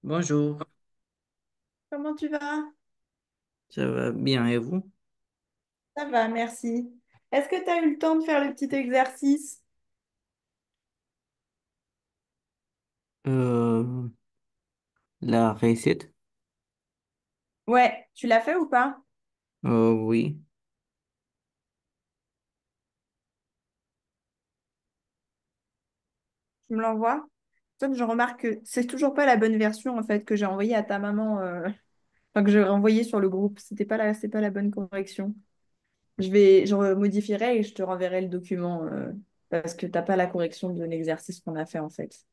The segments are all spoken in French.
Bonjour, Comment tu vas? ça va bien et vous? Ça va, merci. Est-ce que tu as eu le temps de faire le petit exercice? Euh, la recette? Ouais, tu l'as fait ou pas? Oui, Tu me l'envoies? Toi, je remarque que c'est toujours pas la bonne version en fait que j'ai envoyée à ta maman, enfin que j'ai renvoyée sur le groupe. C'est pas la bonne correction. Je modifierai et je te renverrai le document parce que t'as pas la correction de l'exercice qu'on a fait en fait.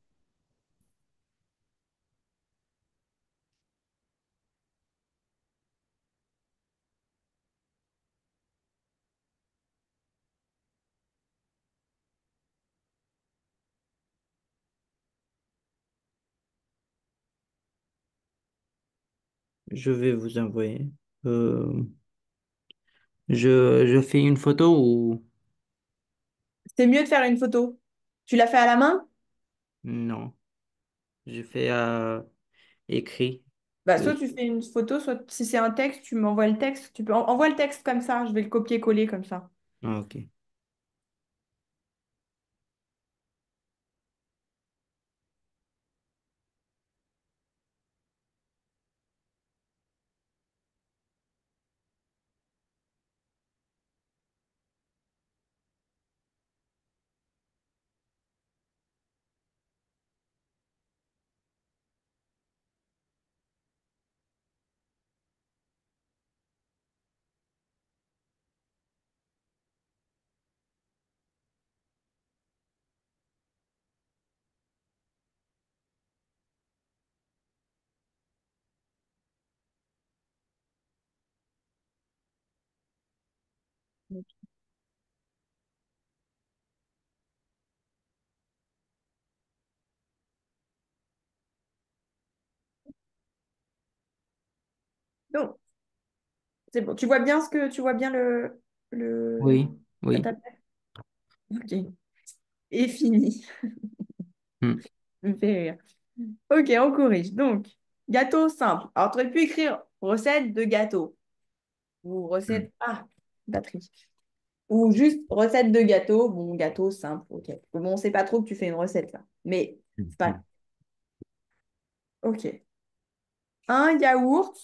je vais vous envoyer. Euh, je fais une photo ou C'est mieux de faire une photo. Tu l'as fait à la main? non? Je fais écrit. Bah, Euh, soit tu fais une photo, soit si c'est un texte, tu m'envoies le texte. Tu peux envoie le texte comme ça, je vais le copier-coller comme ça. ok. Donc, c'est bon. Tu vois bien le... Oui, la oui. tablette. Ok. Et fini. Hmm, Ça me fait rire. Ok, on corrige. Donc, gâteau simple. Alors, tu aurais pu écrire recette de gâteau. Ou hmm, recette... Ah, batterie. Ou juste recette de gâteau. Bon, gâteau simple. Ok. Bon, on sait pas trop que tu fais une recette là. Mais c'est pas... hmm. Ok. Un yaourt.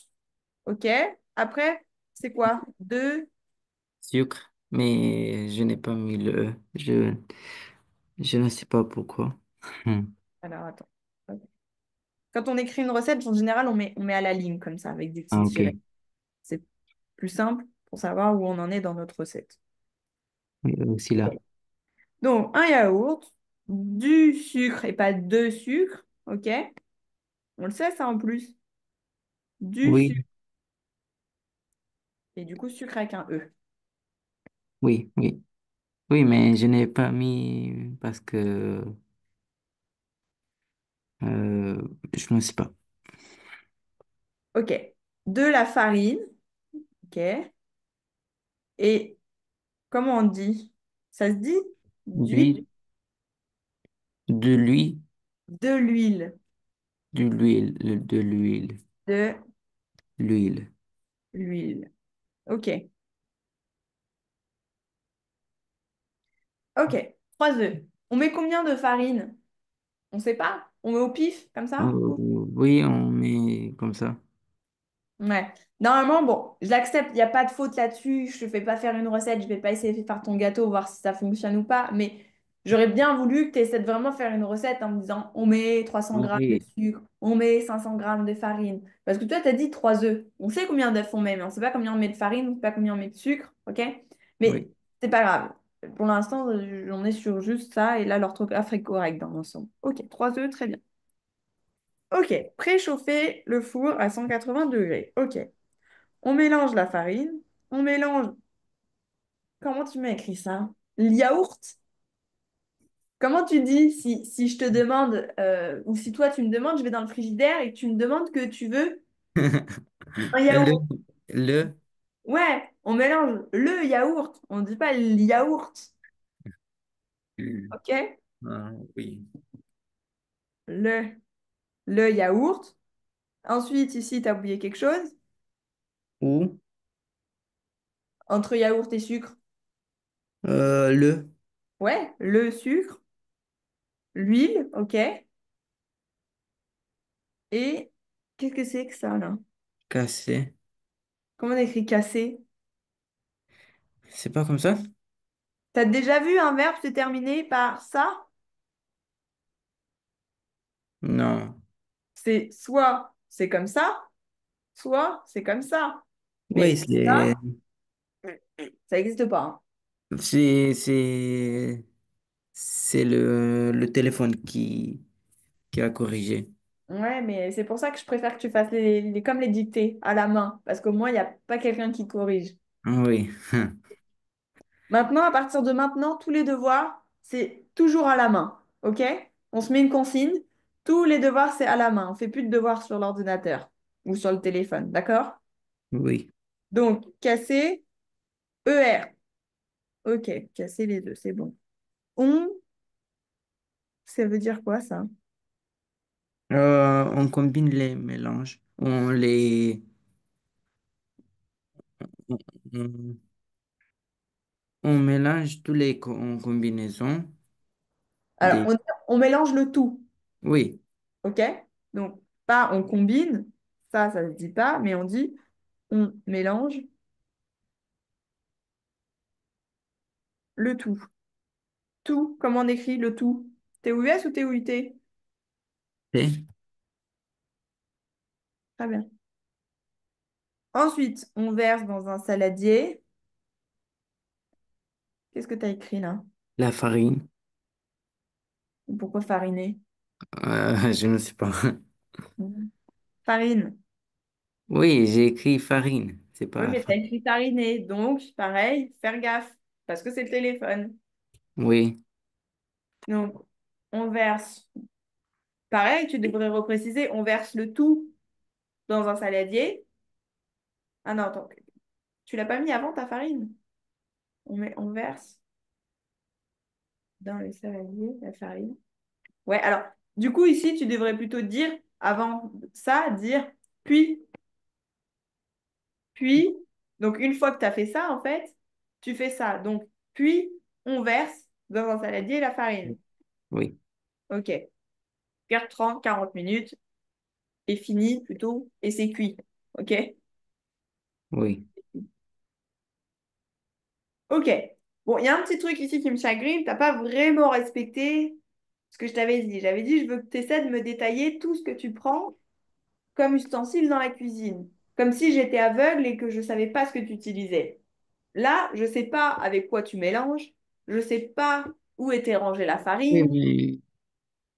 Ok. Après, c'est quoi? Deux. Sucre, mais je n'ai pas mis le. Je ne sais pas pourquoi. Hmm, Alors, attends. Quand on écrit une recette, en général, on met à la ligne comme ça, avec des ah, petits ok. tirets. C'est plus simple pour savoir où on en est dans notre recette. Oui, aussi là. Donc, un yaourt, du sucre et pas de sucre. Ok? On le sait, ça en plus. Du Oui, sucre. Et du coup, sucre avec un E. oui, oui. Oui, mais je n'ai pas mis parce que euh, je ne sais pas. Ok. De la farine. Ok. Et comment on dit? Ça se dit? D'huile. D'huile, de l'huile, De l'huile. de l'huile, De l'huile. l'huile. Ok. Ok. 3 œufs. On met combien de farine? On sait pas? On met au pif, comme ça? Oui, on met comme ça. Ouais. Normalement, bon, je l'accepte, il n'y a pas de faute là-dessus. Je ne fais pas faire une recette, je ne vais pas essayer de faire ton gâteau, voir si ça fonctionne ou pas. Mais j'aurais bien voulu que tu essaies de vraiment faire une recette en me disant on met 300 g de Oui, sucre, on met 500 g de farine. Parce que toi, tu as dit 3 œufs. On sait combien d'œufs on met, mais on ne sait pas combien on met de farine, on ne sait pas combien on met de sucre. OK? Mais oui. c'est pas grave. Pour l'instant, on est sur juste ça et là, l'orthographe est correcte dans l'ensemble. OK, 3 œufs, très bien. OK, préchauffer le four à 180 degrés. OK. On mélange la farine, on mélange. Comment tu m'as écrit ça? Le yaourt? Comment tu dis si je te demande, ou si toi tu me demandes, je vais dans le frigidaire et tu me demandes que tu veux un Le, yaourt? le, Ouais, on mélange le yaourt, on ne dit pas le yaourt, ok? ah, oui. Le, le yaourt. Ensuite, ici, tu as oublié quelque chose. Ou Entre yaourt et sucre. le Ouais, le sucre, l'huile, ok. Et qu'est-ce que c'est que ça, là? cassé. Comment on écrit casser? C'est pas comme ça? T'as déjà vu un verbe se terminer par ça? Non. C'est soit c'est comme ça, soit c'est comme ça. Oui, Mais ça, c'est ça n'existe pas, hein. c'est c'est c'est le téléphone qui a corrigé. Ouais, mais c'est pour ça que je préfère que tu fasses comme les dictées à la main, parce qu'au moins, il n'y a pas quelqu'un qui corrige. Ah oui. Maintenant, à partir de maintenant, tous les devoirs, c'est toujours à la main, ok? On se met une consigne, tous les devoirs, c'est à la main. On fait plus de devoirs sur l'ordinateur ou sur le téléphone, d'accord? Oui. Donc, casser, ER. Ok, casser les deux, c'est bon. On, ça veut dire quoi ça? On combine les mélanges. On, on mélange tous les combinaisons Alors, des. on mélange le tout, Oui, ok? Donc, pas on combine, ça se dit pas, mais on dit on mélange le tout. Tout, comment on écrit le tout? T-O-U-S ou T-O-U-T? c'est Très bien. Ensuite, on verse dans un saladier. Qu'est-ce que tu as écrit là? la farine. Pourquoi fariner? Je ne sais pas. Mhm. Farine. Oui, j'ai écrit farine. C'est Oui, pas mais tu as farine. écrit fariner. Donc, pareil, faire gaffe, parce que c'est le téléphone. Oui, Donc, on verse. Pareil, tu devrais repréciser, on verse le tout dans un saladier. Ah non, attends, tu l'as pas mis avant ta farine. On verse dans le saladier la farine. Ouais, alors, du coup, ici, tu devrais plutôt dire, avant ça, dire puis. Puis, donc une fois que tu as fait ça, en fait, tu fais ça. Donc, puis, on verse dans un saladier la farine. oui, OK. Garde 30, 40 minutes et fini plutôt, et c'est cuit. OK? oui, OK. Bon, il y a un petit truc ici qui me chagrine. Tu n'as pas vraiment respecté ce que je t'avais dit. J'avais dit, je veux que tu essaies de me détailler tout ce que tu prends comme ustensile dans la cuisine. Comme si j'étais aveugle et que je ne savais pas ce que tu utilisais. Là, je ne sais pas avec quoi tu mélanges, je ne sais pas où était rangée la oui, farine. mais vous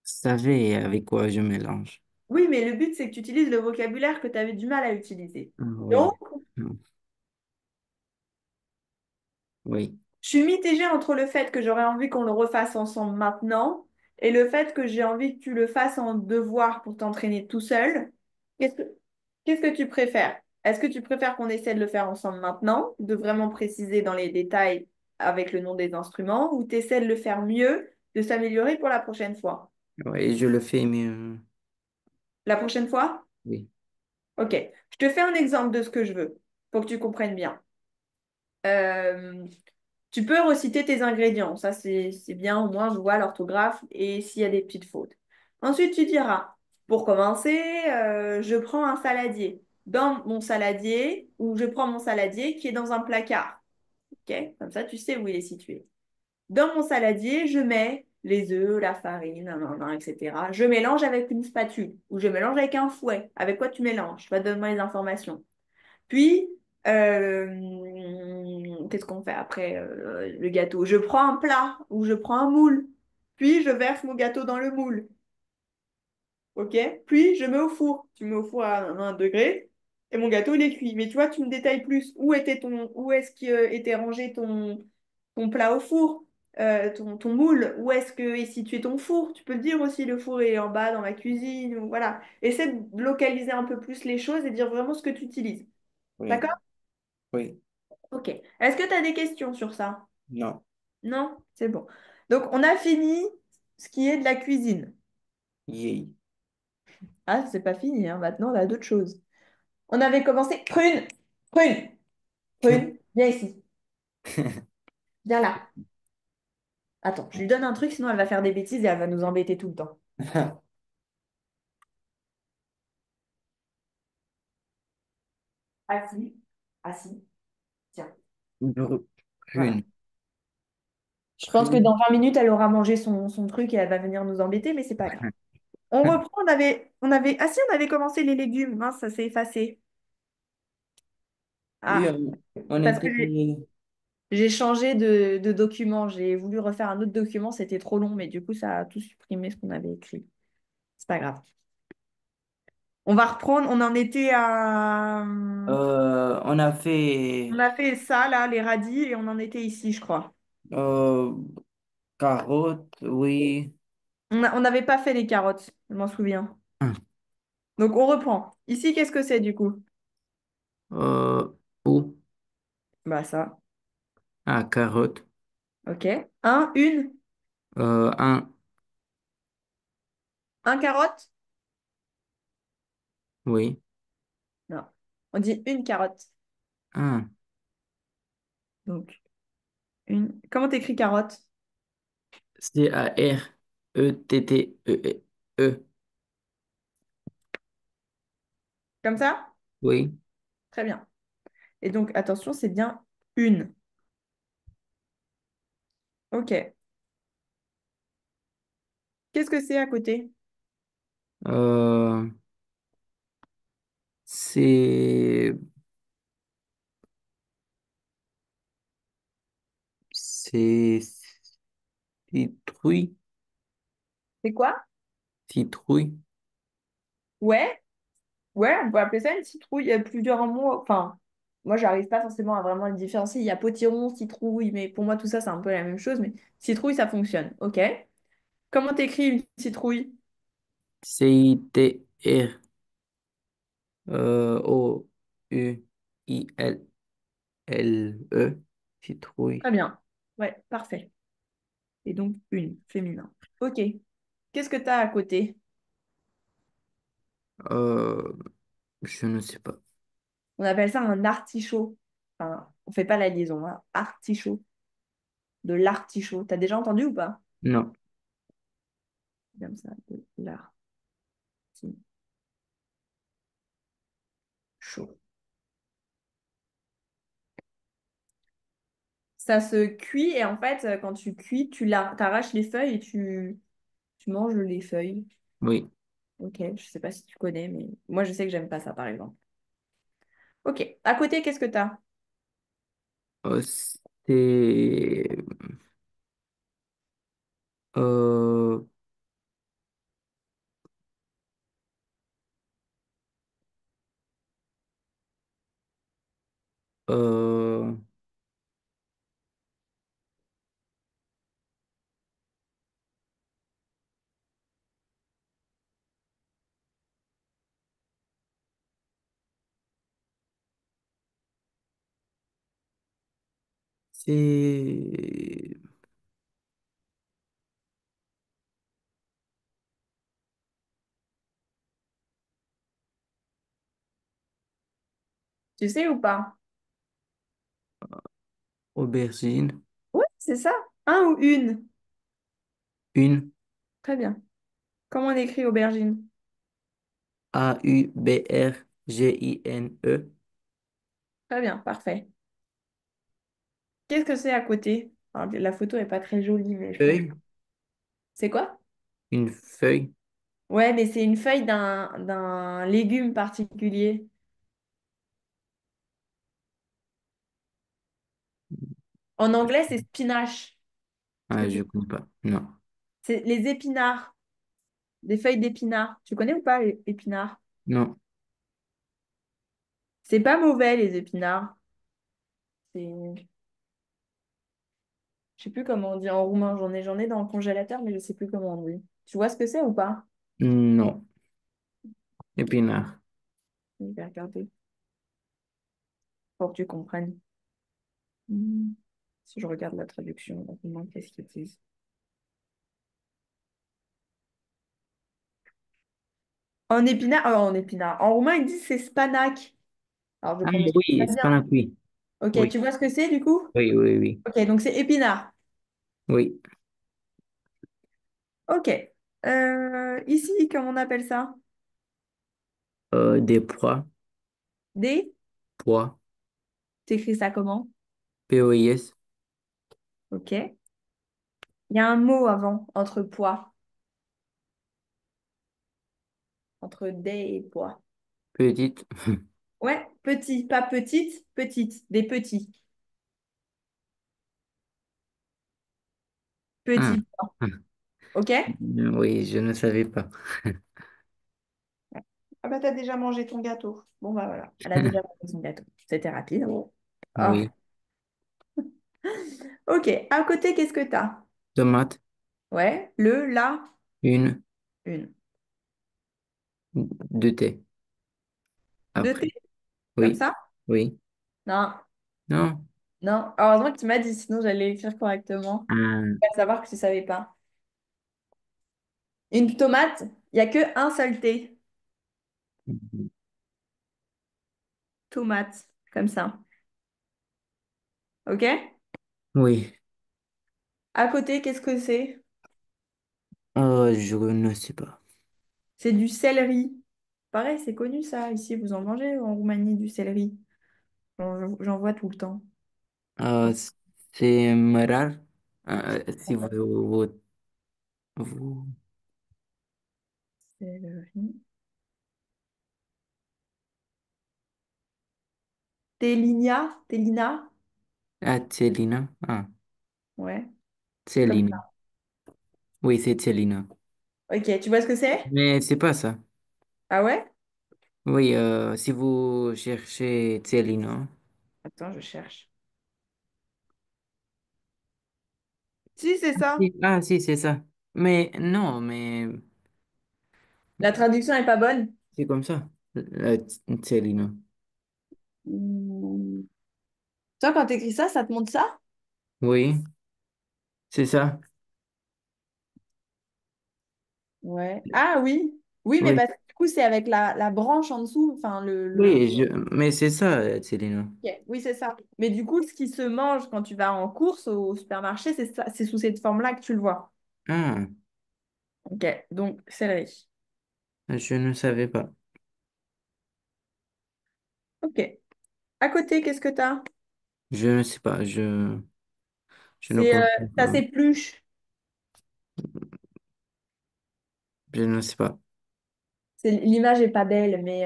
savez avec quoi je mélange. Oui, mais le but, c'est que tu utilises le vocabulaire que tu avais du mal à utiliser. Ah, Donc, oui, oui, je suis mitigée entre le fait que j'aurais envie qu'on le refasse ensemble maintenant et le fait que j'ai envie que tu le fasses en devoir pour t'entraîner tout seul. Qu'est-ce que, qu'est-ce que tu préfères? Est-ce que tu préfères qu'on essaie de le faire ensemble maintenant, de vraiment préciser dans les détails avec le nom des instruments, ou tu essaies de le faire mieux, de s'améliorer pour la prochaine fois? oui, je le fais mieux. La prochaine fois? Oui, Ok. Je te fais un exemple de ce que je veux pour que tu comprennes bien. Euh, Tu peux reciter tes ingrédients. Ça, c'est bien. Au moins, je vois l'orthographe et s'il y a des petites fautes. Ensuite, tu diras, pour commencer, je prends un saladier. Dans mon saladier, ou je prends mon saladier qui est dans un placard. Ok? Comme ça, tu sais où il est situé. Dans mon saladier, je mets les œufs, la farine, nan, etc. Je mélange avec une spatule ou je mélange avec un fouet. Avec quoi tu mélanges? Va donner-moi les informations. Puis, qu'est-ce qu'on fait après le gâteau? Je prends un plat ou je prends un moule. Puis, je verse mon gâteau dans le moule. OK? Puis, je mets au four. Tu mets au four à 1 degré et mon gâteau, il est cuit. Mais tu vois, tu me détailles plus. Où est-ce qu'était rangé ton plat au four? Ton moule? Où est-ce que est situé ton four? Tu peux le dire aussi, le four est en bas dans ma cuisine. Ou voilà. Essaie de localiser un peu plus les choses et dire vraiment ce que tu utilises. oui, D'accord? oui, Ok. Est-ce que tu as des questions sur ça? non, Non? C'est bon. Donc, on a fini ce qui est de la cuisine. yay. Ah, c'est pas fini, hein. Maintenant, on a d'autres choses. On avait commencé. Prune! Prune! Prune! Viens ici. Viens là. Attends, je lui donne un truc, sinon elle va faire des bêtises et elle va nous embêter tout le temps. Assis. Assis. Tiens. Prune. Voilà. Je pense que Prune. dans 20 minutes, elle aura mangé son truc et elle va venir nous embêter, mais c'est pas grave. On reprend, Ah si, on avait commencé les légumes. Mince, ça s'est effacé. Oui, Ah, on parce que était. j'ai changé de document. J'ai voulu refaire un autre document, c'était trop long, mais du coup, ça a tout supprimé ce qu'on avait écrit. C'est pas grave. On va reprendre, on en était à... On a On fait a fait ça, là, les radis, et on en était ici, je crois. euh, carottes, oui. On n'avait pas fait les carottes, je m'en souviens. Hum. Donc, on reprend. Ici, qu'est-ce que c'est, du coup? Euh, ou, Bah, ça. carotte. OK. Un, une, Un, un carotte? oui. Non. On dit une carotte. Un. Donc, une. Comment t'écris carotte? Carotte. E. Comme ça? Oui. Très bien. Et donc, attention, c'est bien une. OK. Qu'est-ce que c'est à côté? Euh, c'est, c'est citrouille. C'est quoi? Citrouille. Ouais. Ouais, on peut appeler ça une citrouille. Il y a plusieurs mots. Enfin, moi, j'arrive pas forcément à vraiment le différencier. Il y a potiron, citrouille, mais pour moi, tout ça, c'est un peu la même chose. Mais citrouille, ça fonctionne. OK. Comment t'écris une citrouille? Citr. Oule. Citrouille. Très bien. Ouais, parfait. Et donc, une, féminin. OK. Qu'est-ce que tu as à côté? Euh, je ne sais pas. On appelle ça un artichaut. Enfin, on fait pas la liaison, hein. Artichaut. De l'artichaut. T'as déjà entendu ou pas? Non. Comme ça, de l'artichaut. Ça se cuit et en fait, quand tu cuis, t'arraches les feuilles et tu manges les feuilles. Oui. Ok, je sais pas si tu connais, mais moi je sais que j'aime pas ça par exemple. Ok, à côté, qu'est-ce que t'as? C'est euh, euh, c'est Tu sais ou pas? aubergine. Ouais, c'est ça. Un ou une? Une. Très bien. Comment on écrit aubergine? Aubergine. Très bien, parfait. Qu'est-ce que c'est à côté? Alors, la photo est pas très jolie, mais je pense. Feuille. C'est quoi? Une feuille. Ouais, mais c'est une feuille d'un légume particulier. En anglais, c'est spinach. Est-ce Ah, que je tu... connais pas. Non. C'est les épinards, des feuilles d'épinards. Tu connais ou pas les épinards? Non. C'est pas mauvais, les épinards. C'est... Je sais plus comment on dit en roumain. J'en ai dans le congélateur, mais je sais plus comment on dit. Tu vois ce que c'est ou pas? Non. Épinard. Je vais regarder pour que tu comprennes. Hmm. Si je regarde la traduction, en roumain, qu'est-ce qu'ils disent? En épinard. En roumain, ils disent c'est spanac. Alors, je le Ah prononce pas oui, bien. spanac, oui. Ok, Oui, tu vois ce que c'est du coup? oui, oui, oui. Ok, donc c'est épinard. Oui. Ok. Ici, comment on appelle ça? Des pois, Des? pois, T'écris ça comment? POIS, Ok. Il y a un mot avant, entre pois. Entre des et pois. petite. Ouais, petit, pas petite, petite, des petits. Ah, Petits. Ok? oui, je ne savais pas. Ah bah t'as déjà mangé ton gâteau. Bon bah voilà, elle a déjà mangé son gâteau. C'était rapide. Ah. Oui. Ok, à côté, qu'est-ce que t'as? Tomate, Ouais, le, la, une, une. deux thé. Deux Après. T, comme Oui, ça? oui. Non, Non. non. Heureusement que tu m'as dit, sinon j'allais écrire correctement. Ah, À savoir que tu savais pas. Une tomate, il n'y a que un seul T. Tomate, comme ça. Ok? oui. À côté, qu'est-ce que c'est? Je ne sais pas. C'est du céleri. Pareil, c'est connu ça. Ici, vous en mangez en Roumanie du céleri. J'en vois tout le temps. Euh, c'est rare. Si vous... Céleri. Télinia, Télina. Ah, Célina. Ah, Ouais, comme Céline. ça. Oui, c'est Célina. Ok, tu vois ce que c'est? Mais c'est pas ça. Ah ouais? Oui, si vous cherchez Célina. Attends, je cherche. Si, c'est ça. Ah, si, c'est ça. Mais non, mais La traduction est pas bonne. c'est comme ça. Célina. Hmm. Toi, quand t'écris ça, ça te montre ça? Oui, c'est ça. Ouais. Ah oui. Oui, mais Oui. du coup, c'est avec la branche en dessous. Enfin, le... Oui, mais c'est ça, Célina. Ok, oui, c'est ça. Mais du coup, ce qui se mange quand tu vas en course au supermarché, c'est ça, c'est sous cette forme-là que tu le vois. Ah, Ok, donc céleri. je ne savais pas. Ok. À côté, qu'est-ce que t'as? Je ne sais pas. Je ne C'est comprends ça pas. s'épluche. Je ne sais pas. L'image est pas belle, mais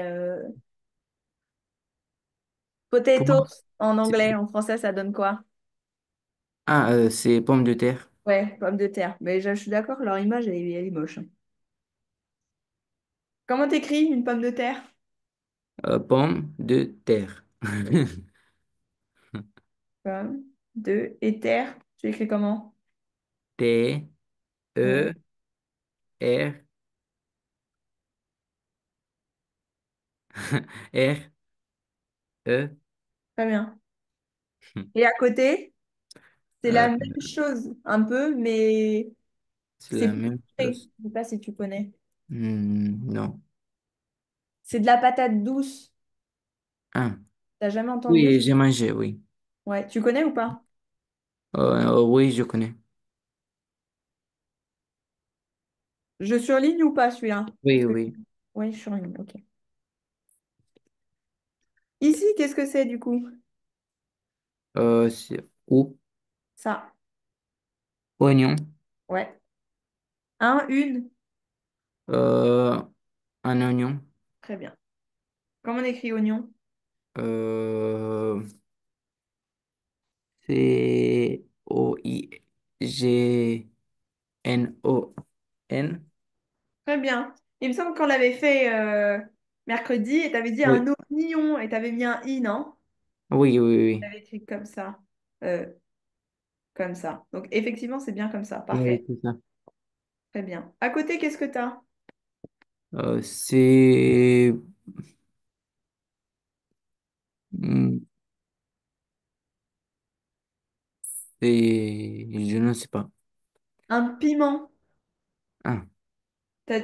Pour moi, potatoes en c'est- anglais, en français, ça donne quoi? ah, c'est pomme de terre. Ouais, pomme de terre. Mais je suis d'accord, leur image, elle est moche. Comment t'écris une pomme de terre? Pomme de terre. Pomme de et terre. Tu écris comment? T, Ouais, E, R, R, E. très bien. Et à côté, c'est Euh, la même chose, un peu, mais c'est c'est la plus même sucré. chose. Je sais pas si tu connais. Non. C'est de la patate douce. Ah, T'as jamais entendu? oui, j'ai mangé, oui. Ouais, tu connais ou pas? Oui, je connais. Je surligne ou pas celui-là? Oui, Parce que... oui. Oui, je surligne, ok. Ici, qu'est-ce que c'est du coup? C'est où? Ça. Oignon. Ouais. Un, une. Euh, un oignon. Très bien. Comment on écrit oignon? Euh, c'est Oignon. Très bien. Il me semble qu'on l'avait fait mercredi et tu avais dit un Oui, oignon et tu avais mis un i, non? oui, oui, Tu oui. avais écrit comme ça. Euh, Comme ça. Donc effectivement, c'est bien comme ça. Oui, Parfait. c'est ça. Très bien. À côté, qu'est-ce que tu as? C'est hmm, je ne sais pas. Un piment. Ah.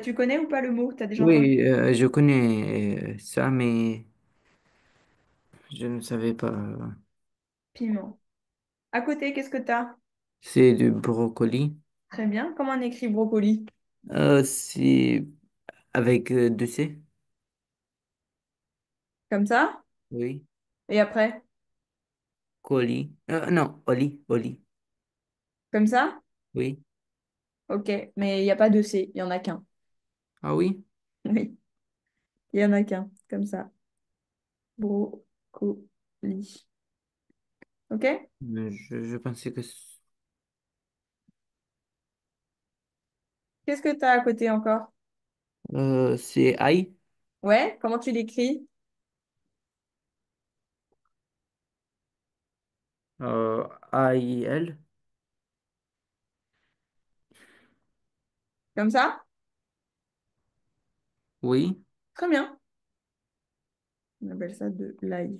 Tu connais ou pas le mot? T'as déjà entendu? Oui, je connais ça, mais je ne savais pas. Piment. À côté, qu'est-ce que t'as? C'est du brocoli. Très bien. Comment on écrit brocoli? C'est avec deux C. Comme ça? Oui. Et après? Colis. Non, oli. Comme ça? Oui. Ok. Mais il n'y a pas de C. Il n'y en a qu'un. Ah oui? Oui. Il n'y en a qu'un. Comme ça. Brocoli. Ok? Je pensais que Qu'est-ce que t'as à côté encore? c'est ail. Ouais? Comment tu l'écris? AIL. Comme ça? Oui. Très bien. On appelle ça de l'ail.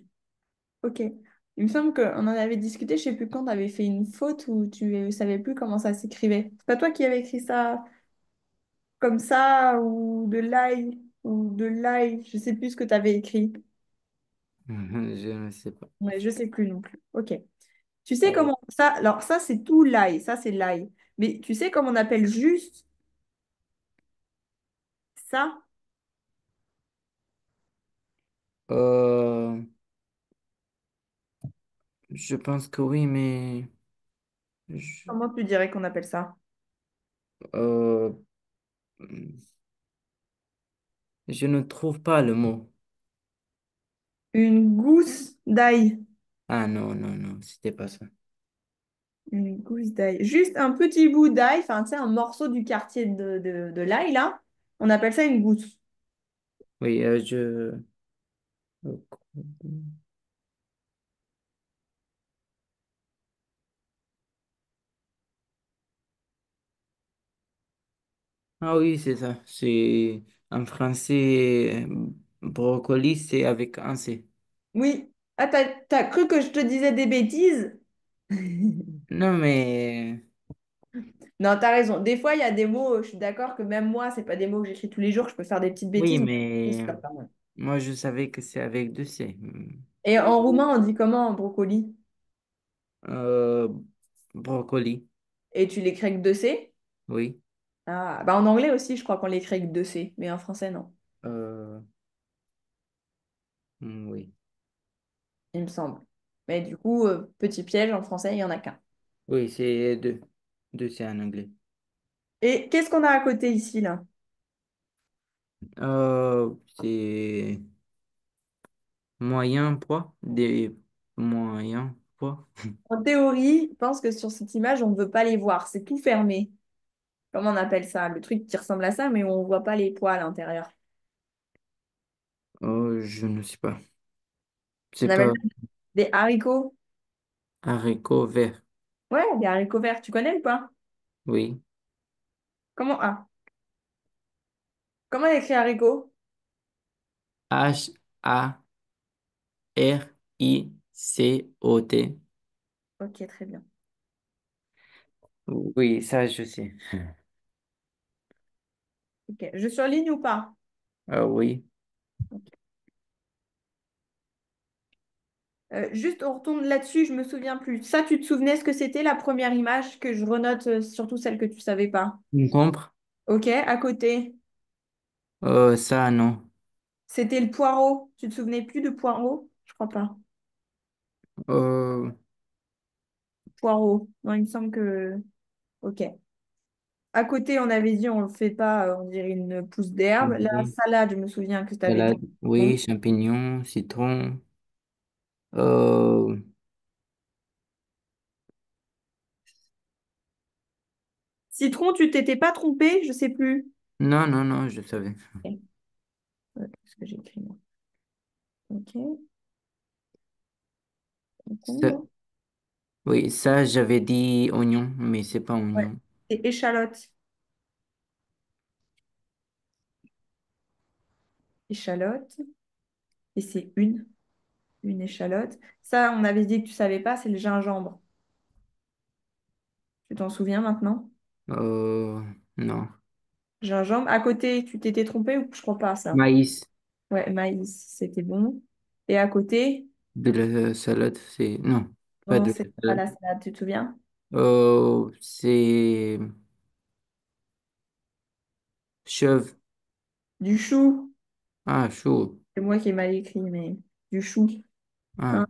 Ok. Il me semble qu'on en avait discuté, je sais plus quand, tu avais fait une faute où tu ne savais plus comment ça s'écrivait. C'est pas toi qui avais écrit ça comme ça, ou de l'ail, je sais plus ce que tu avais écrit. Je ne sais pas. Ouais, je sais plus non plus. Ok. Tu sais Euh, comment ça, alors ça c'est tout l'ail, ça c'est l'ail. Mais tu sais comment on appelle juste ça? euh, je pense que oui, mais je, Comment tu dirais qu'on appelle ça? euh, je ne trouve pas le mot. Une gousse d'ail. Ah non, non, non, c'était pas ça. Une gousse d'ail. Juste un petit bout d'ail, enfin, tu sais, un morceau du quartier de l'ail, là. On appelle ça une gousse. Oui, Ah oui, c'est ça. C'est en français, brocoli, c'est avec un C. Oui. Ah, t'as cru que je te disais des bêtises? Non, mais Non, t'as raison. Des fois, il y a des mots, je suis d'accord que même moi, c'est pas des mots que j'écris tous les jours, je peux faire des petites oui, bêtises, mais c'est mais sûr, quand même. moi je savais que c'est avec deux C. Et en roumain, on dit comment, brocoli? Euh, brocoli, Et tu l'écris avec deux C? oui. Ah, bah en anglais aussi, je crois qu'on l'écrit avec deux C, mais en français, non, Euh, oui. il me semble. Mais du coup, petit piège, en français, il y en a qu'un. Oui, c'est deux. Deux C en anglais. Et qu'est-ce qu'on a à côté ici, là? C'est moyen poids, des moyens poids. En théorie, je pense que sur cette image, on ne veut pas les voir. C'est tout fermé. Comment on appelle ça? Le truc qui ressemble à ça, mais on ne voit pas les poils à l'intérieur. Je ne sais pas. On C'est appelle pas ça des haricots. haricot vert. Ouais, des haricots verts. Tu connais ou pas? Oui. Comment, comment on écrit haricot? Haricot. Ok, très bien. Oui, ça je sais. Ok. Je surligne ou pas? Oui. Ok. Juste, on retourne là-dessus, je me souviens plus. Ça, tu te souvenais ce que c'était la première image que je renote, surtout celle que tu savais pas. Concombre? Ok, à côté, Ça non. c'était le poireau. Tu te souvenais plus de poireau? Je crois pas. Euh, Poireau. Non, il me semble que. Ok. À côté, on avait dit on le fait pas, on dirait une pousse d'herbe. La oui. salade, je me souviens que tu avais dit. Salade, oui, champignons, citron. Euh, Citron, tu t'étais pas trompé, je sais plus. non, non, non, je savais. Ok. Qu'est-ce que j'ai écrit moi? Ok. Ça- Concombre. oui, ça, j'avais dit oignon, mais c'est pas Ouais. oignon. Et échalote. Échalote. Et c'est une échalote. Ça, on avait dit que tu savais pas, c'est le gingembre. Tu t'en souviens maintenant? Euh, non. Gingembre. À côté, tu t'étais trompé ou je crois pas à ça? Maïs, Ouais, maïs, c'était bon. Et à côté, de la salade, c'est... Non, pas non, de c'est la pas salade. la salade, tu te souviens? C'est chèvre. Du chou. Ah, chou. C'est moi qui ai mal écrit, mais du chou. Ah, Un,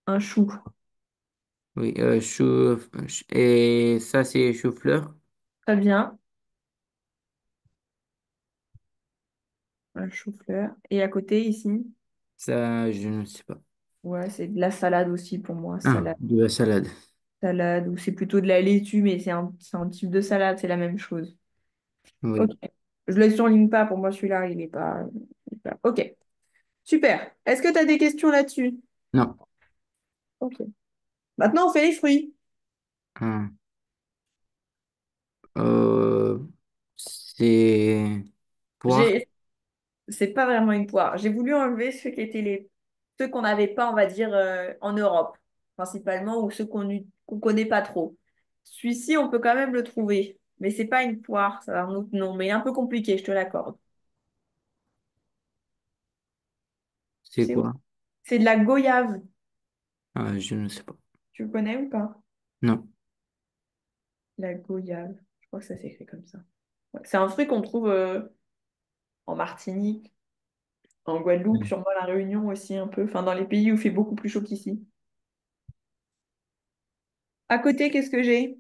un chou. oui, chou. Et ça, c'est chou-fleur. Très bien. Un chou-fleur. Et à côté, ici, Ça, je ne sais pas. ouais, c'est de la salade aussi pour moi. Ah, Salade, de la salade. salade, ou c'est plutôt de la laitue, mais c'est un type de salade, c'est la même chose. Ok. Oui. Je le surligne pas, pour moi, celui-là, Ok. Super. Est-ce que tu as des questions là-dessus? Non. Ok. Maintenant, on fait les fruits. Ah. Euh, c'est poire. J'ai C'est pas vraiment une poire. J'ai voulu enlever ceux qu'on n'avait pas, on va dire, en Europe, principalement, ou ceux qu'on connaît pas trop. Celui-ci, on peut quand même le trouver, mais c'est pas une poire, ça a un autre nom, mais il est un peu compliqué, je te l'accorde. C'est C'est quoi? c'est de la goyave. Ah, je ne sais pas. Tu le connais ou pas? Non. La goyave. Je crois que ça s'écrit comme ça. Ouais. C'est un fruit qu'on trouve en Martinique, en Guadeloupe, sûrement à La Réunion aussi un peu, enfin dans les pays où il fait beaucoup plus chaud qu'ici. À côté, qu'est-ce que j'ai?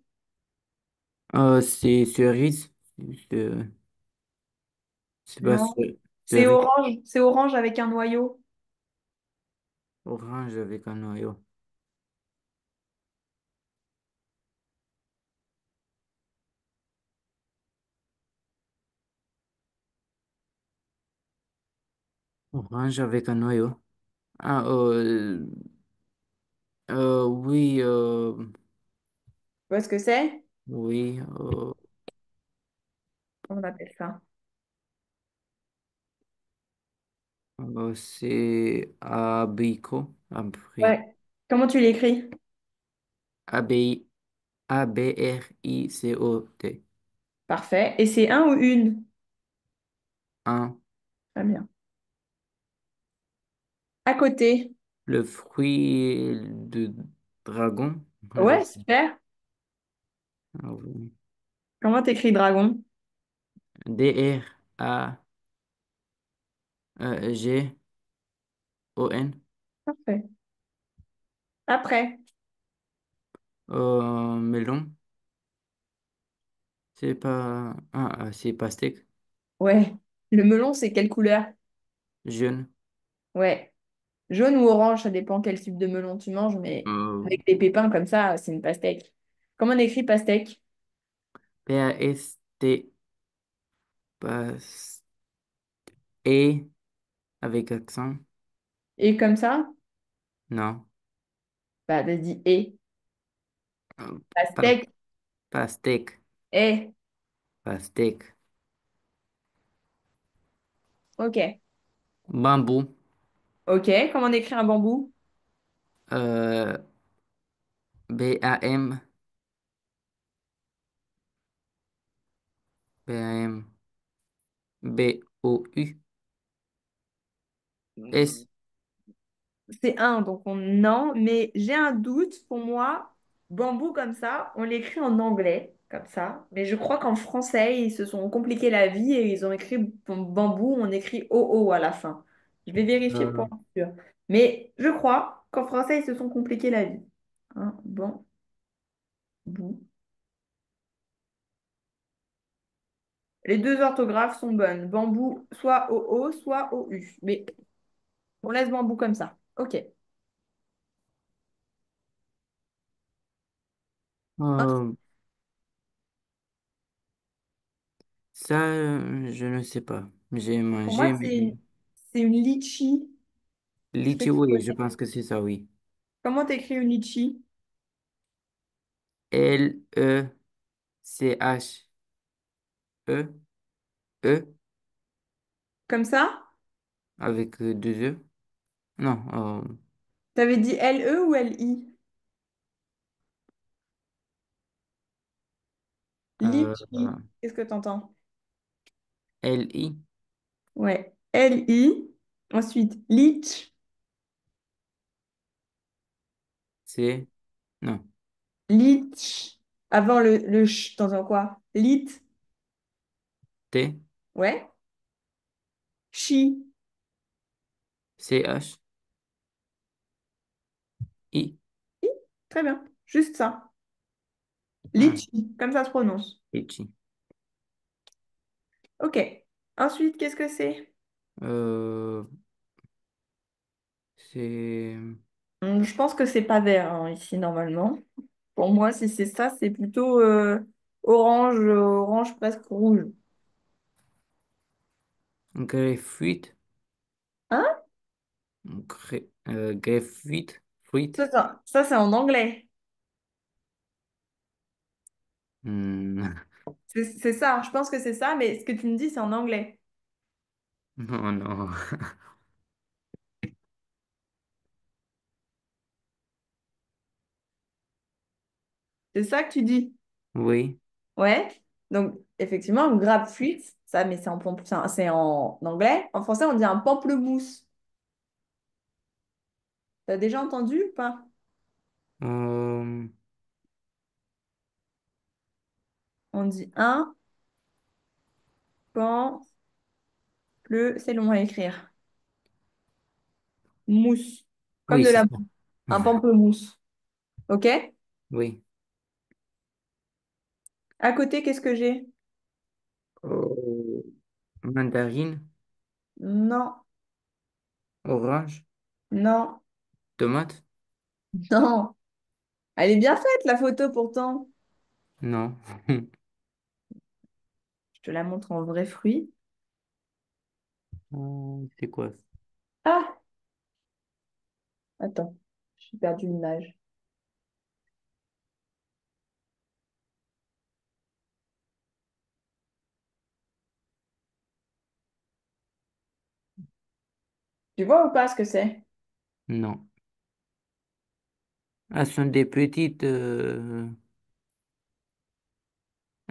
C'est cerise. C'est c'est pas Non. cerise. C'est orange avec un noyau. Orange avec un noyau. Orange avec un noyau. Ah, oui, Tu vois ce que c'est? oui, Comment on appelle ça? c'est abricot. Ouais. Comment tu l'écris? ABI, ABRICOT. Parfait. Et c'est un ou une? Un, Très bien. À côté. le fruit de dragon. Je Ouais, sais. super. Ah oui. Comment t'écris dragon? DRAGON. Parfait. Après. Melon. C'est pas. C'est pastèque. Ouais. Le melon, c'est quelle couleur? Jaune. Ouais. Jaune ou orange, ça dépend quel type de melon tu manges, mais Euh, avec des pépins comme ça, c'est une pastèque. Comment on écrit pastèque? PAST. Pas- Et avec accent. Et comme ça? Non. Bah, t'as dit et. Euh, pas- Pastèque. Pastèque. Et. Pastèque. Ok. Bambou. Ok. Comment on écrit un bambou? Euh, BAM. BAM. BOU. C'est un, donc non, mais j'ai un doute pour moi. Bambou comme ça, on l'écrit en anglais, comme ça. Mais je crois qu'en français, ils se sont compliqué la vie et ils ont écrit bambou, on écrit OO à la fin. Je vais vérifier pour Euh, être sûr. Mais je crois qu'en français, ils se sont compliqué la vie. Hein, bambou. Les deux orthographes sont bonnes. Bambou, soit OO, soit OU. Mais on laisse bambou comme ça. Ok. euh, Ça, je ne sais pas. J'ai Pour moi, mangé, mais c'est une litchi. Est-ce que litchi, tu oui, je connais? pense que c'est ça, oui. Comment t'écris une litchi? Lechee, E, Comme ça? avec deux E. Non, T'avais dit L-E ou L-I? L-E. ou L I? L-E. ou L-I? L-E. ou L-I? L-E. ou L-I? L-E. ou L-I? L-E. ou L-I? L-E. ou L-I? L-E. ou L-I? L-E. ou L-I? L-E. ou L-I? Euh, Litchi. Qu'est-ce que t'entends? L-I, Ouais. L-I. Ensuite, litch. C, non, Litch. Avant le ch, t'entends quoi? Lit. T, Ouais. Chi. C-H, I, I. Très bien. Juste ça. ah, Litchi. Comme ça se prononce. Litchi. Ok. Ensuite, qu'est-ce que c'est? Euh, c'est Je pense que c'est pas vert hein, ici normalement. Pour moi, si c'est ça, c'est plutôt orange, orange presque rouge. grapefruit, Hein? grapefruit, fruit. Ça c'est en anglais. Hmm, C'est ça, je pense que c'est ça, mais ce que tu me dis, c'est en anglais. non, non, C'est ça que tu dis. oui, Ouais. Donc, effectivement, grapefruit, ça, mais c'est en anglais. En français, on dit un pamplemousse. T'as déjà entendu ou pas? euh, On dit un c'est long à écrire. Mousse. Comme oui, de c'est la ça, mousse. Un pamplemousse. OK? oui. À côté, qu'est-ce que j'ai? Euh, mandarine, Non, orange, non, tomate, non. Elle est bien faite, la photo, pourtant. non. Je te la montre en vrai fruit. C'est quoi? Ah, attends, j'ai perdu l'image. Tu vois ou pas ce que c'est? Non. Ah, ce sont des petites.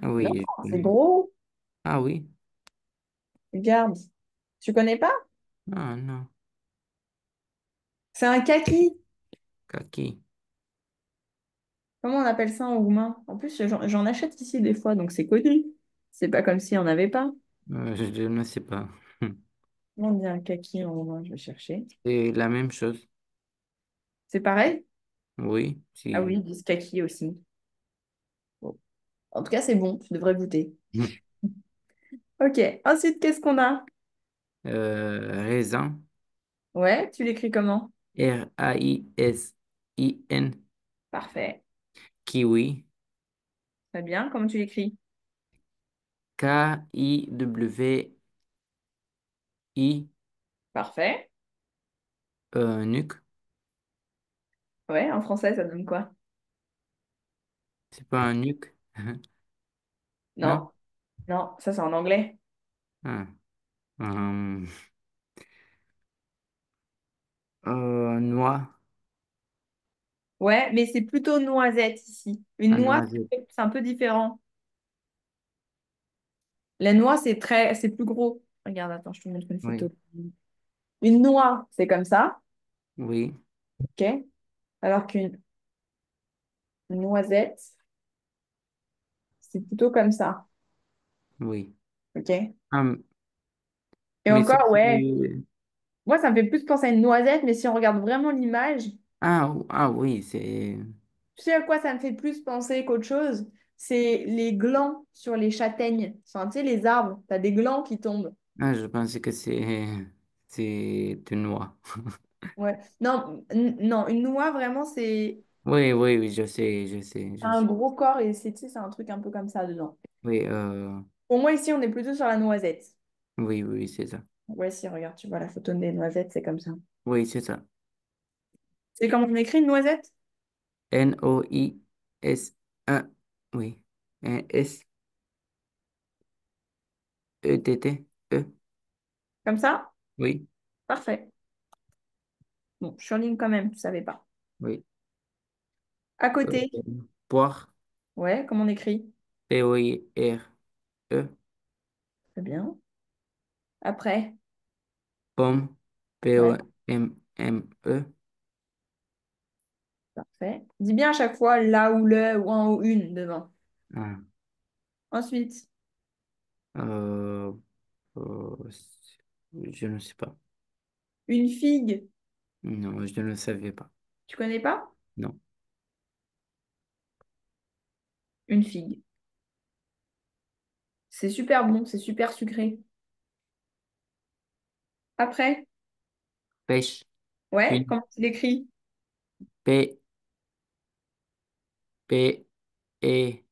Ah Non, oui, je c'est connais. gros. Ah oui. Regarde. Tu connais pas? Ah non. C'est un kaki. Kaki. Comment on appelle ça en roumain? En plus, j'en achète ici des fois, donc c'est connu. C'est pas comme si on n'avait pas. Je ne sais pas. Comment on dit un kaki en roumain? Je vais chercher. C'est la même chose. C'est pareil? Oui, Ah oui, si. ils disent kaki aussi. Bon. En tout cas, c'est bon, tu devrais goûter. Ok, ensuite, qu'est-ce qu'on a? Raisin. Ouais, tu l'écris comment? Raisin. Parfait. Kiwi. Très bien. Comment tu l'écris? Kiwi. Parfait. Nuc. Ouais, en français, ça donne quoi? C'est pas un nuc. Non? Non, non, ça c'est en anglais. Ah. Euh, Noix. Ouais, mais c'est plutôt noisette ici. Une Un noix, noisette. c'est un peu différent. La noix, c'est plus gros. Regarde, attends, je te montre une Oui. photo. Une noix, c'est comme ça, Oui. ok? Alors qu'une noisette, c'est plutôt comme ça, Oui. ok? Ah, Et mais ça, encore, ouais, c'est. moi, ça me fait plus penser à une noisette, mais si on regarde vraiment l'image, Ah oui, c'est. tu sais à quoi ça me fait plus penser qu'autre chose? C'est les glands sur les châtaignes. Enfin, tu sais, les arbres, tu as des glands qui tombent. Ah, je pensais que c'est. C'est une noix. Ouais. Non, non, une noix, vraiment, c'est Oui, oui, oui, je un sais. gros corps et tu sais, c'est un truc un peu comme ça dedans. Oui, Pour moi, ici, on est plutôt sur la noisette. oui, oui, c'est ça. Ouais, si, regarde, tu vois la photo des noisettes, c'est comme ça. Oui, c'est ça. C'est comment on écrit une noisette? Nois. Oui. Sett. E. Comme ça? Oui, Parfait. Bon, je surligne quand même, tu savais pas. oui. À Euh, côté, Poire. ouais, comment on écrit? P-O-I-R-E. Très bien. Après, Pomme. ouais, P-O-M-M-E. parfait. Dis bien à chaque fois là ou le ou un ou une devant. Ah. Ensuite, Euh, je ne sais pas. une figue. Non, je ne savais pas. Tu connais pas? Non. Une figue. C'est super bon, c'est super sucré. Après, Pêche. ouais, Une. comment tu l'écris? P. P. E.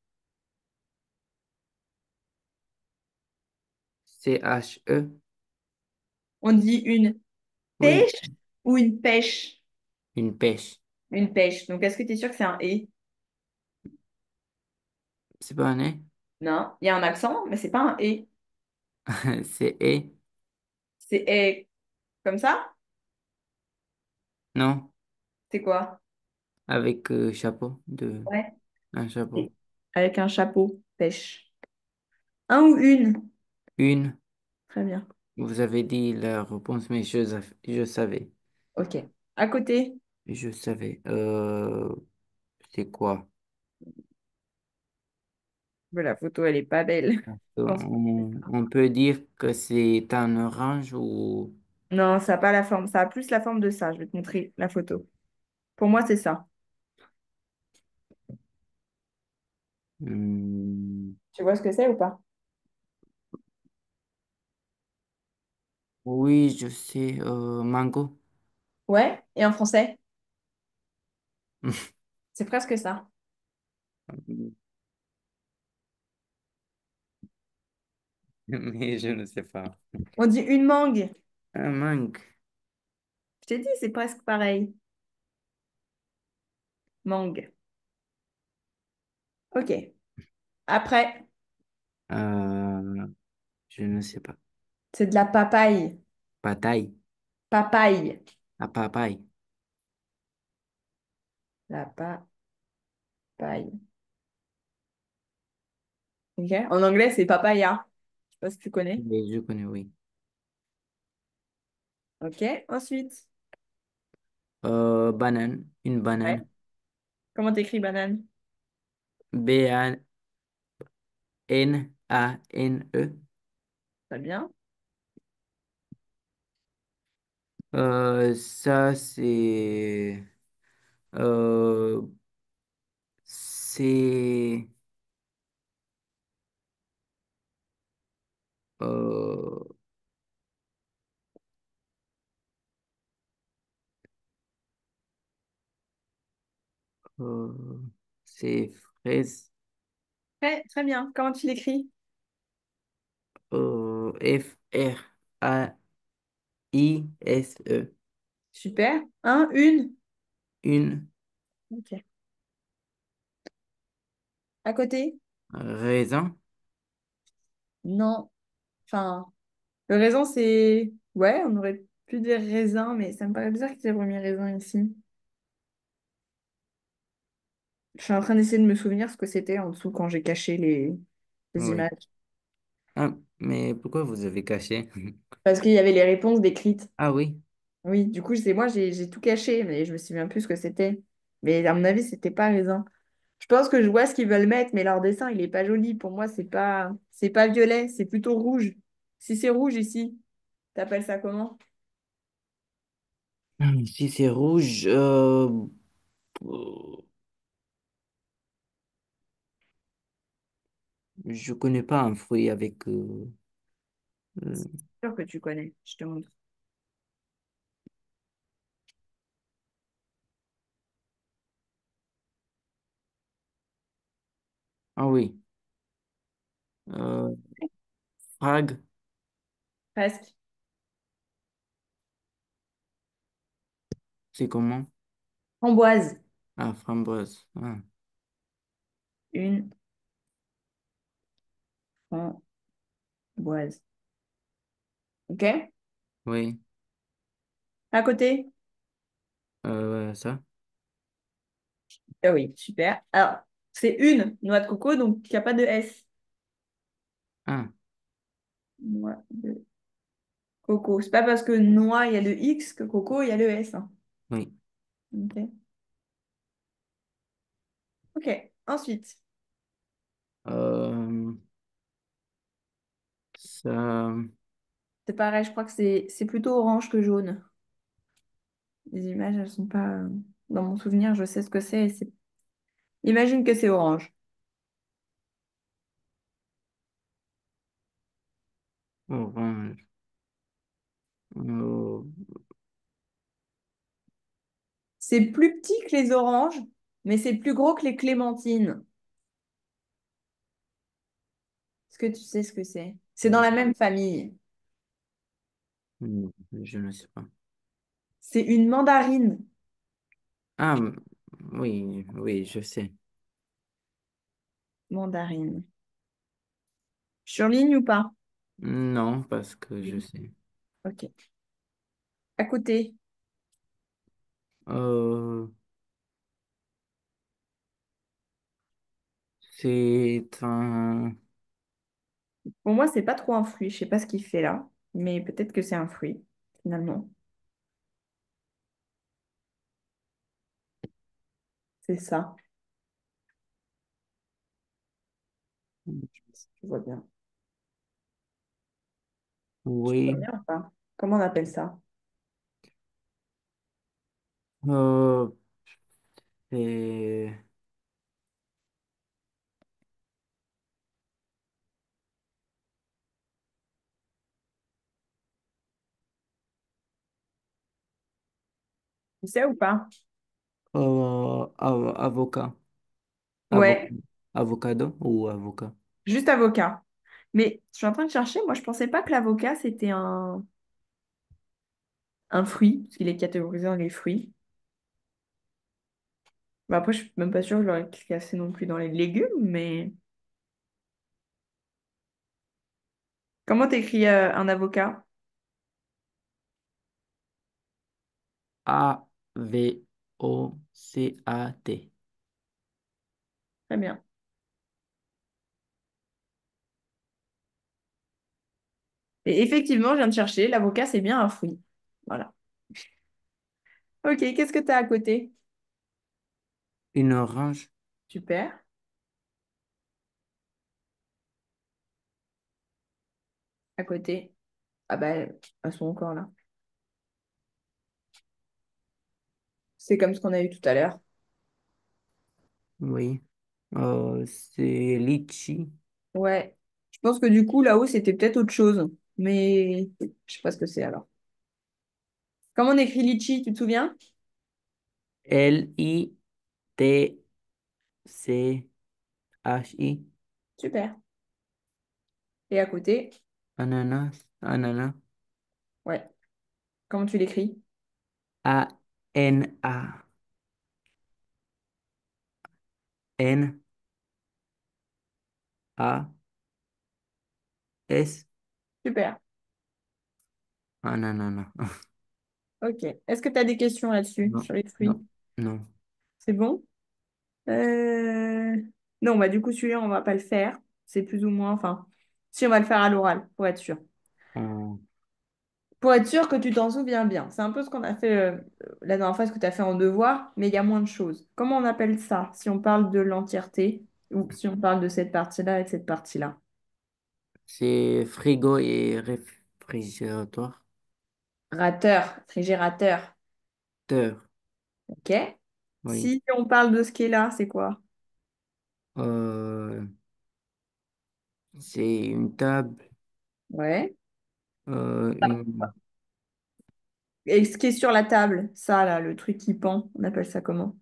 C-H-E. On dit une Oui, pêche ou une pêche? une pêche. Une pêche. Donc, est-ce que tu es sûr que c'est un et? C'est pas un E? Non, il y a un accent, mais c'est pas un et. C'est E. C'est et comme ça? Non, C'est quoi? avec chapeau Ouais. un Et chapeau. avec un chapeau, pêche. Un ou une? Une. Très bien. Vous avez dit la réponse, mais je savais. Ok. À côté, Je savais. C'est quoi? mais la photo, elle est pas belle. Je pense que c'est ça. On peut dire que c'est un orange ou... Non, ça n'a pas la forme. Ça a plus la forme de ça. Je vais te montrer la photo. Pour moi, c'est ça. Hmm, Tu vois ce que c'est ou pas? oui, je sais. Mango. Ouais. Et en français, c'est presque ça. Mais je ne sais pas. On dit une mangue. Un mangue. Je t'ai dit, c'est presque pareil. Mangue. Ok. Après, Euh, je ne sais pas. c'est de la papaye. Bataille. Papaye. À papaye. La papaye. Ok. En anglais, c'est papaya. Je sais pas si tu connais. Mais je connais, oui. Ok. Ensuite. Banane. Une Ouais. banane. Comment t'écris banane? B-A-N-A-N-E. Très bien. Ça, euh, c'est, euh, euh, c'est fraise. Très, très bien. Comment tu l'écris? F-R-A-I-S-E. Super. Un, une. Une Ok. À côté? raisin. Non. Enfin, le raisin, c'est... Ouais, on aurait pu dire raisin, mais ça me paraît bizarre qu'il y ait remis raisin ici. Je suis en train d'essayer de me souvenir ce que c'était en dessous quand j'ai caché les Oui. images. Ah, mais pourquoi vous avez caché? Parce qu'il y avait les réponses décrites. Ah oui. Oui, du coup, c'est moi, j'ai tout caché, mais je me souviens plus ce que c'était. Mais à mon avis, c'était pas raisin. Je pense que je vois ce qu'ils veulent mettre, mais leur dessin, il est pas joli. Pour moi, c'est pas violet, c'est plutôt rouge. Si c'est rouge ici, t'appelles ça comment? Si c'est rouge, je connais pas un fruit avec... euh, C'est sûr que tu connais, je te montre. ah oui. Euh, Prague, Presque. c'est comment? Framboise. Ah, framboise. Ah, Une framboise. OK? oui. À côté? Ça. Ah oui, super. Alors, C'est une noix de coco, donc il n'y a pas de S. Ah, Noix de coco. C'est pas parce que noix, il y a le X que coco, il y a le S, hein. oui. Ok. Ok. Ensuite, Euh, ça, c'est pareil, je crois que c'est plutôt orange que jaune. Les images, elles sont pas dans mon souvenir, je sais ce que c'est. Imagine que c'est orange. orange. Euh, C'est plus petit que les oranges, mais c'est plus gros que les clémentines. Est-ce que tu sais ce que c'est? C'est dans la même famille. je ne sais pas. C'est une mandarine. Ah, oui, oui, je sais. Mandarine. Surligne ou pas? Non, parce que je Oui. sais. Ok. À côté. Euh, c'est un... Pour moi, c'est pas trop un fruit. Je sais pas ce qu'il fait là, mais peut-être que c'est un fruit, finalement. C'est ça. Tu vois bien. Tu vois Oui. bien ou pas? Comment on appelle ça? Euh, c'est... Tu sais ou pas? Avocat. Ouais, Avocado ou avocat? juste avocat. Mais je suis en train de chercher. Moi, je pensais pas que l'avocat, c'était un fruit, parce qu'il est catégorisé dans les fruits. Bah, après, je suis même pas sûre que je l'aurais classé non plus dans les légumes, mais comment t'écris un avocat? Avocat. Très bien. Et effectivement, je viens de chercher. L'avocat, c'est bien un fruit. Voilà. Ok, qu'est-ce que tu as à côté? Une orange? Super. À côté. Ah bah, elles sont encore là. C'est comme ce qu'on a eu tout à l'heure. Oui. C'est litchi. Ouais. Je pense que du coup, là-haut, c'était peut-être autre chose. Mais je sais pas ce que c'est alors. Comment on écrit litchi, tu te souviens? Litchi. Super. Et à côté, Ananas. Ananas. ouais. Comment tu l'écris? Ananas. Super. Ananas. Ok. Est-ce que tu as des questions là-dessus, Non, sur les fruits? non, non. C'est bon? Euh, Non, bah du coup, celui-là, on va pas le faire. C'est plus ou moins, enfin, si on va le faire à l'oral, pour être sûr. Euh, Pour être sûr que tu t'en souviens bien. C'est un peu ce qu'on a fait la dernière fois, ce que tu as fait en devoir, mais il y a moins de choses. Comment on appelle ça si on parle de l'entièreté ou si on parle de cette partie-là et de cette partie-là? c'est frigo et réfrigérateur. Rateur, frigérateur. Ok. Oui. Si on parle de ce qui est là, c'est quoi? Euh, c'est une table. Ouais. Une, Et ce qui est sur la table, ça là, le truc qui pend, on appelle ça comment?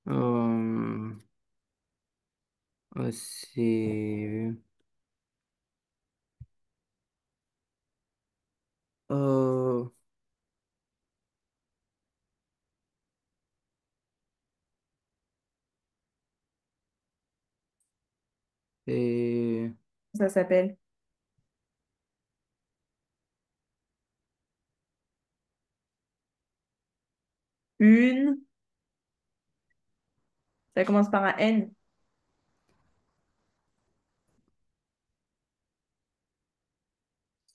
euh, c'est euh, c'est Ça s'appelle une. Ça commence par un N.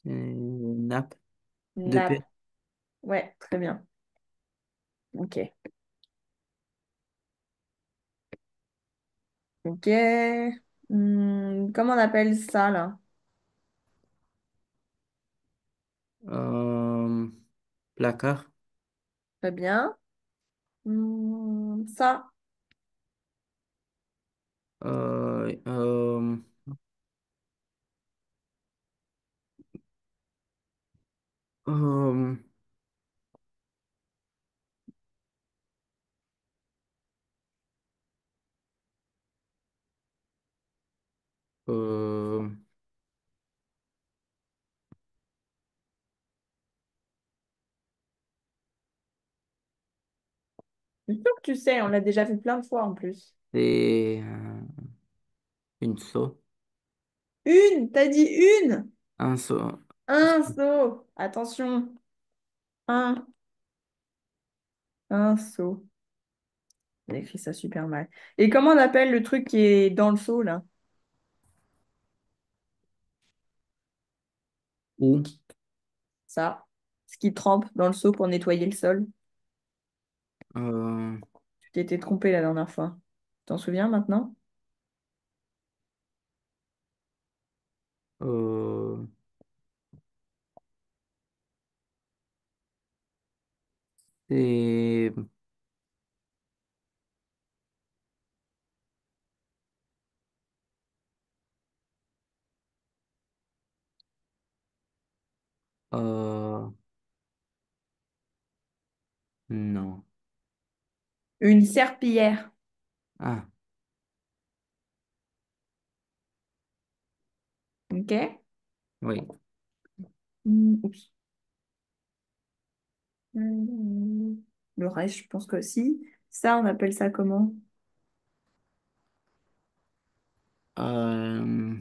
Nappe de Nappe. paix. Ouais, très bien. Ok. Ok. Comment on appelle ça, là? Euh, Placard. Très bien. Ça. Euh, euh, euh, euh, Je suis sûre que tu sais, on l'a déjà fait plein de fois en plus. c'est une seau. Une, t'as dit une? Un seau. Un seau. Attention. Un. Un seau. J'ai écrit ça super mal. Et comment on appelle le truc qui est dans le seau, là? Ou. Ça. Ce qui trempe dans le seau pour nettoyer le sol. Euh, Tu t'étais trompé la dernière fois. T'en souviens maintenant? euh, c'est euh, non. Une serpillière. Ah, Ok? oui. Oups. Le reste, je pense que si. Ça, on appelle ça comment? Euh,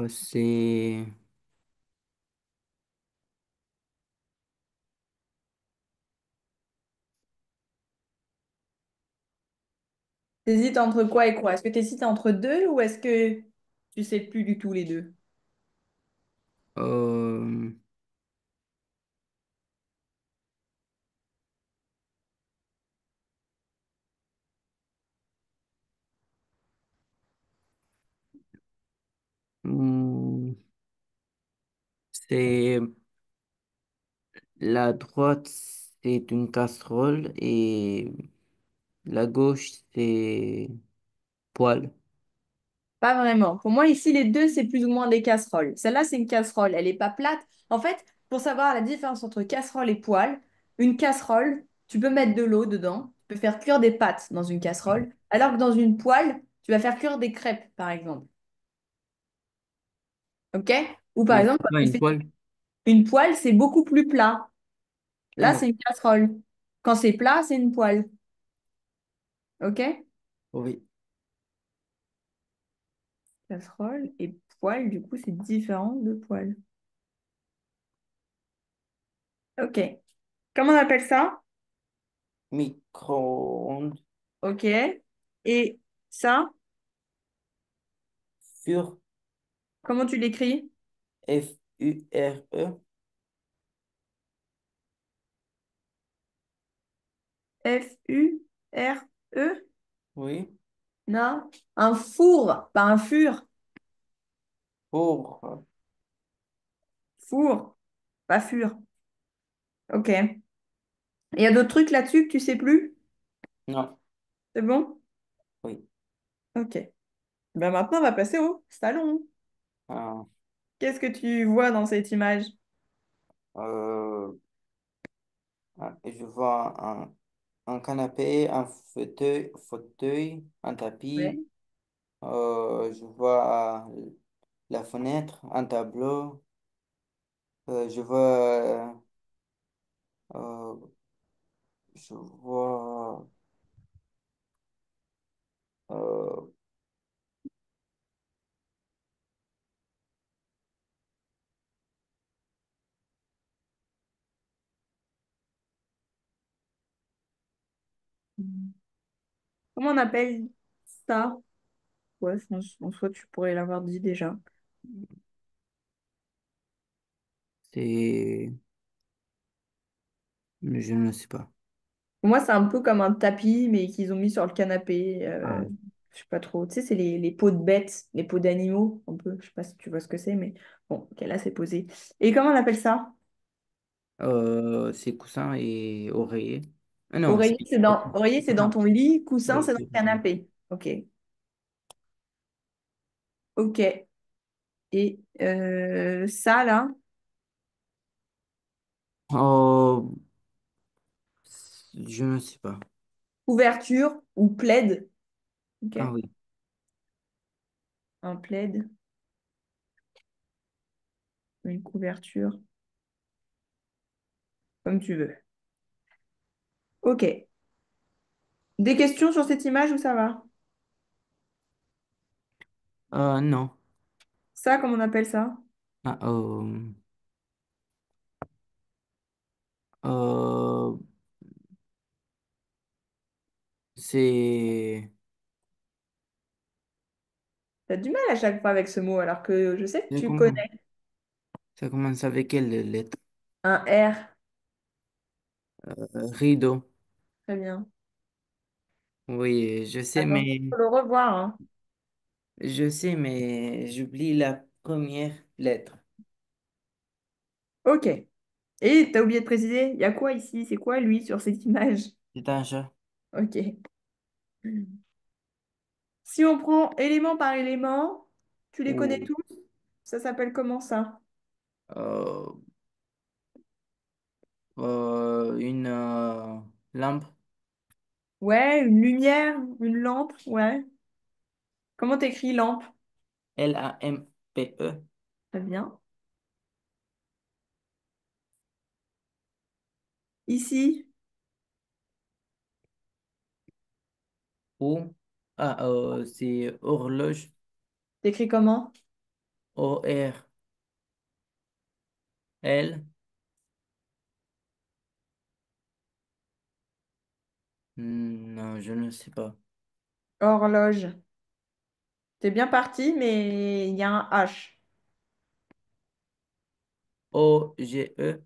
c'est T'hésites entre quoi et quoi? Est-ce que t'hésites entre deux ou est-ce que tu sais plus du tout les deux? euh, hmm, c'est la droite, c'est une casserole et la gauche, c'est poêle. Pas vraiment. Pour moi, ici, les deux, c'est plus ou moins des casseroles. Celle-là, c'est une casserole. Elle n'est pas plate. En fait, pour savoir la différence entre casserole et poêle, une casserole, tu peux mettre de l'eau dedans. Tu peux faire cuire des pâtes dans une casserole. Alors que dans une poêle, tu vas faire cuire des crêpes, par exemple. OK? Ou par Et exemple, c'est quand pas tu une fais poêle? une poêle, c'est beaucoup plus plat. Là, Ah, c'est une casserole. Quand c'est plat, c'est une poêle. OK? oui. Casserole et poêle, du coup, c'est différent de poêle. OK. Comment on appelle ça? Micro-ondes. OK. Et ça, Fur. comment tu l'écris? Fure. F-U-R-E? Oui. Non. Un four, pas un fur. Pour. Four, pas fur. OK. Il y a d'autres trucs là-dessus que tu sais plus? Non. C'est bon? Oui. OK. Ben maintenant, on va passer au salon. Ah, Qu'est-ce que tu vois dans cette image? euh, je vois un canapé, un fauteuil, un tapis. Ouais. Je vois la fenêtre, un tableau. Je vois, euh, je vois, euh, Comment on appelle ça? Ouais, en soi, tu pourrais l'avoir dit déjà. C'est... Je ne sais pas. Pour moi, c'est un peu comme un tapis, mais qu'ils ont mis sur le canapé. Ah. Je sais pas trop. Tu sais, c'est les peaux de bêtes, les peaux d'animaux, un peu. Je sais pas si tu vois ce que c'est, mais bon, ok, là, c'est posé. Et comment on appelle ça? C'est coussin et oreiller. Ah non, Oreiller, c'est dans coussin. ton lit. Coussin, Oui, c'est dans c'est le coussin. canapé. Ok. Ok. Et ça, là, Oh, je ne sais pas. couverture ou plaid. Ok. Ah oui. Un plaid, une couverture, comme tu veux. Ok. Des questions sur cette image ou ça va? Non. Ça, comment on appelle ça? Ah, euh, c'est... T'as du mal à chaque fois avec ce mot, alors que je sais que Ça tu commence, connais. ça commence avec quelle lettre? Un R. Rideau. Très bien. Oui, je sais, Attends, mais... faut le revoir, hein. Je sais, mais j'oublie la première lettre. Ok. Et t'as oublié de préciser, il y a quoi ici? C'est quoi lui sur cette image? C'est un chat. Ok. Si on prend élément par élément, tu les connais Ou tous? Ça s'appelle comment ça? euh, une lampe. Ouais, une lumière, une lampe, ouais. Comment t'écris lampe? Lampe. Très bien. Ici, Ou... c'est horloge. t'écris comment? ORL. Non, je ne sais pas. Horloge. T'es bien parti, mais il y a un H. OGE.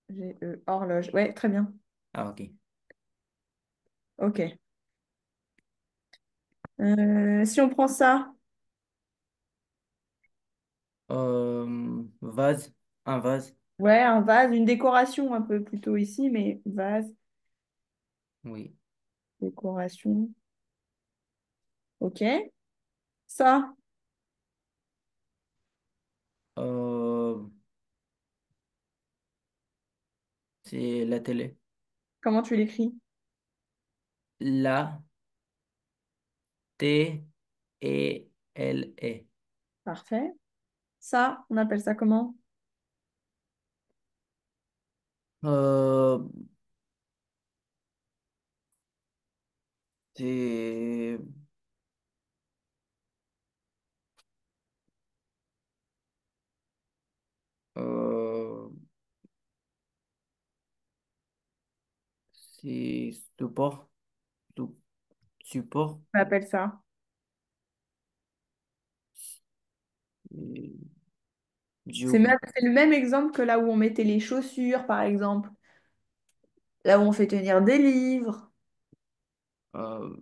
G-E, horloge. Ouais, très bien. Ah, ok. Ok. Si on prend ça, Vase. Un vase. ouais, un vase, une décoration un peu plutôt ici, mais vase, Oui. décoration. Ok. Ça, Euh, c'est la télé. comment tu l'écris? La T E L E. Parfait. Ça, on appelle ça comment? Euh, c'est euh, c'est support. Su- Support. On appelle ça. Euh, J'ai oublié. C'est le même exemple que là où on mettait les chaussures, par exemple. Là où on fait tenir des livres, Euh,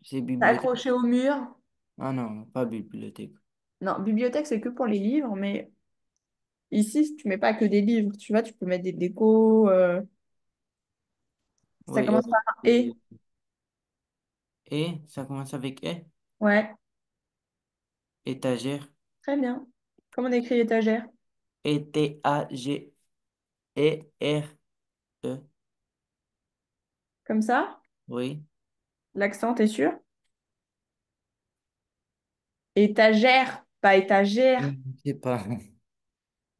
c'est bibliothèque. accroché au mur. Ah non, pas bibliothèque. Non, bibliothèque, c'est que pour les livres, mais ici, tu mets pas que des livres. Tu vois, tu peux mettre des décos. Ça Oui, commence par un et. et ça commence avec E. Ouais, Étagère. très bien. Comment on écrit étagère? Étagère. E. Comme ça? Oui. L'accent, t'es sûr? Étagère, pas Je étagère. ne sais pas.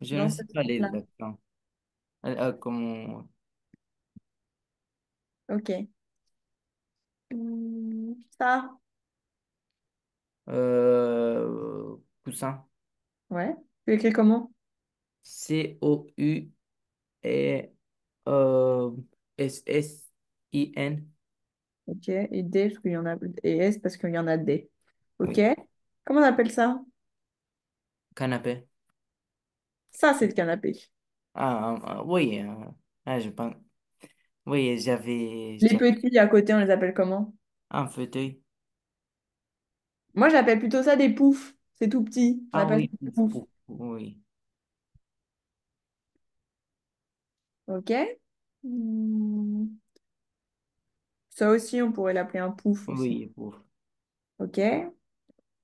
Je ne Dans ce sais pas les sens-là. accents. Comment... Ok. Ça, Coussin. ouais. Tu écris comment? C-O-U et euh, S-S. I-N. Ok. Et D, parce qu'il y en a. Et S, parce qu'il y en a D. Ok. Oui. Comment on appelle ça? Canapé. Ça, c'est le canapé. Oui. Je pense. Oui, Les petits à côté, on les appelle comment? un fauteuil. Moi, j'appelle plutôt ça des poufs. C'est tout petit. On Ah appelle ça oui, des poufs. oui. Ok. Hmm. Ça aussi, on pourrait l'appeler un pouf aussi. Oui, pour Ok.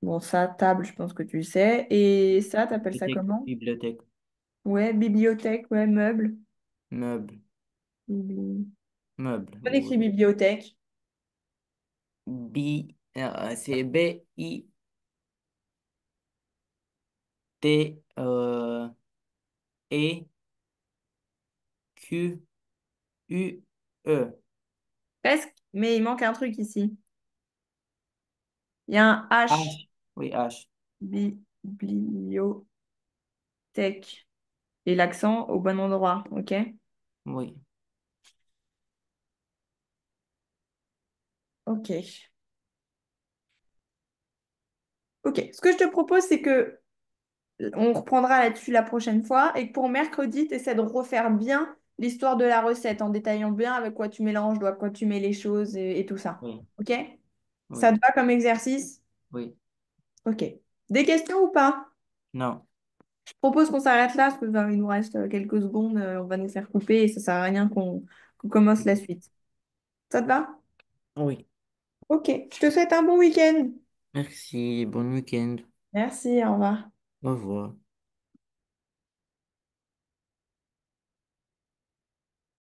Bon, ça, table, je pense que tu le sais. Et ça, t'appelles ça bibliothèque, comment? bibliothèque, Ouais, bibliothèque, ouais, meuble. meuble, Bibli- meuble. On écrit bibliothèque. C'est B-I-T-E-Q-U-E. Presque, mais il manque un truc ici. Il y a un H. H. Oui, H. Bibliothèque. Et l'accent au bon endroit, ok? Oui, Ok. Ok. Ce que je te propose, c'est que on reprendra là-dessus la prochaine fois et que pour mercredi, tu essaies de refaire bien l'histoire de la recette en détaillant bien avec quoi tu mélanges, quoi tu mets les choses et tout ça. oui, Ok? Ça oui, te va comme exercice? oui. Ok. Des questions ou pas? Non, Je propose qu'on s'arrête là parce que il nous reste quelques secondes, on va nous faire couper et ça sert à rien qu'on commence la suite. Ça te va? oui. Ok. Je te souhaite un bon week-end. Merci, bon week-end. Merci, au revoir. Au revoir.